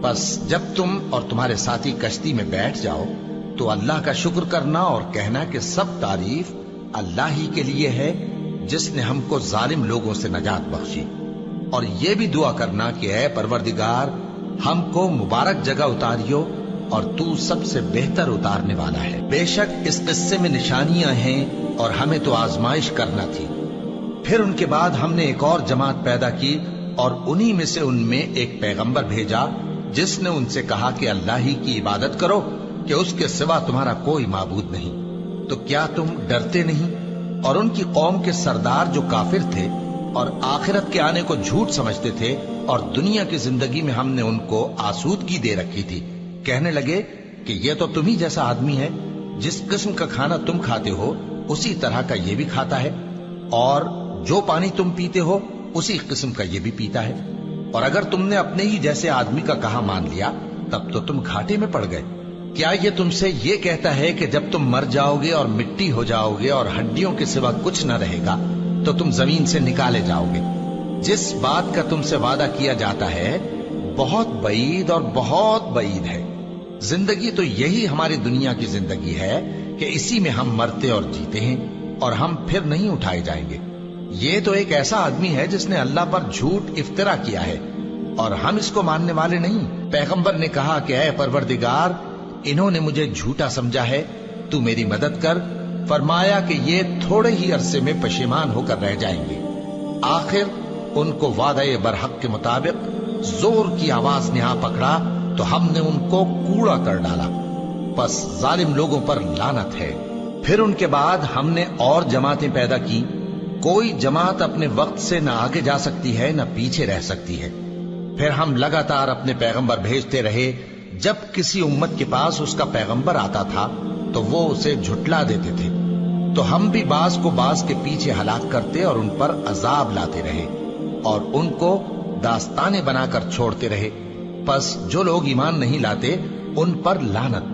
बस जब तुम और तुम्हारे साथी कश्ती में बैठ जाओ तो अल्लाह का शुक्र करना और कहना कि सब तारीफ अल्लाह ही के लिए है जिसने हमको जालिम लोगों से नजात बख्शी, और ये भी दुआ करना कि ऐ परवरदिगार हमको मुबारक जगह उतारियो और तू सबसे बेहतर उतारने वाला है। बेशक इस किस्से में निशानियां हैं और हमें तो आजमाइश करना थी। फिर उनके बाद हमने एक और जमात पैदा की और उन्हीं में से उनमें एक पैगंबर भेजा जिसने उनसे कहा कि अल्लाह ही की इबादत करो कि उसके सिवा तुम्हारा कोई माबूद नहीं। तो क्या तुम डरते नहीं? और उनकी कौम के सरदार जो काफिर थे और आखिरत के आने को झूठ समझते थे और दुनिया की जिंदगी में हमने उनको आसूदगी दे रखी थी, कहने लगे कि ये तो तुम ही जैसा आदमी है, जिस किस्म का खाना तुम खाते हो उसी तरह का ये भी खाता है, और जो पानी तुम पीते हो उसी किस्म का ये भी पीता है। और अगर तुमने अपने ही जैसे आदमी का कहा मान लिया तब तो तुम घाटे में पड़ गए। क्या ये तुमसे ये कहता है कि जब तुम मर जाओगे और मिट्टी हो जाओगे और हड्डियों के सिवा कुछ न रहेगा तो तुम जमीन से निकाले जाओगे? जिस बात का तुमसे वादा किया जाता है बहुत बईद और बहुत बईद है। जिंदगी तो यही हमारी दुनिया की जिंदगी है कि इसी में हम मरते और जीते हैं और हम फिर नहीं उठाए जाएंगे। ये तो एक ऐसा आदमी है जिसने अल्लाह पर झूठ इफ्तिरा किया है और हम इसको मानने वाले नहीं। पैगंबर ने कहा कि ऐ परवरदिगार इन्होंने मुझे झूठा समझा है, तू मेरी मदद कर। फरमाया कि ये थोड़े ही अरसे में पशेमान होकर रह जाएंगे। आखिर उनको वादे बरहक के मुताबिक जोर की आवाज ने आ पकड़ा तो हमने उनको कूड़ा कर डाला। बस जालिम लोगों पर लानत है। फिर उनके बाद हमने और जमातें पैदा की। कोई जमात अपने वक्त से न आगे जा सकती है न पीछे रह सकती है। फिर हम लगातार अपने पैगंबर भेजते रहे। जब किसी उम्मत के पास उसका पैगंबर आता था तो वो उसे झुटला देते थे, तो हम भी बाज को बाज के पीछे हलाक करते और उन पर अजाब लाते रहे और उनको दास्ताने बनाकर छोड़ते रहे। बस जो लोग ईमान नहीं लाते उन पर लानत।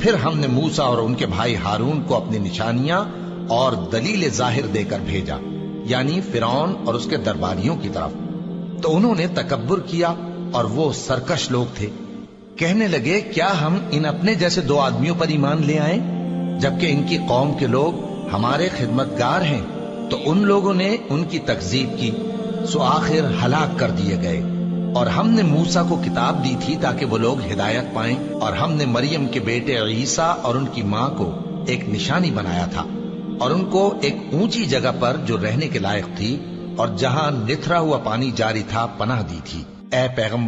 फिर हमने मूसा और उनके भाई हारून को अपनी निशानियां और दलील जाहिर देकर भेजा, यानी फिरौन और उसके दरबारियों की तरफ। तो उन्होंने तकब्बुर किया और वो सरकश लोग थे। कहने लगे क्या हम इन अपने जैसे दो आदमियों पर ईमान ले आए जबकि इनकी कौम के लोग हमारे खिदमतगार हैं। तो उन लोगों ने उनकी तकजीब की, सो आखिर हलाक कर दिए गए। और हमने मूसा को किताब दी थी ताकि वो लोग हिदायत पाएं, और हमने मरियम के बेटे ईसा और उनकी मां को एक निशानी बनाया था और उनको एक ऊंची जगह पर जो रहने के लायक थी और जहां निथरा हुआ पानी जारी था पनाह दी थी। ऐ पैगंबर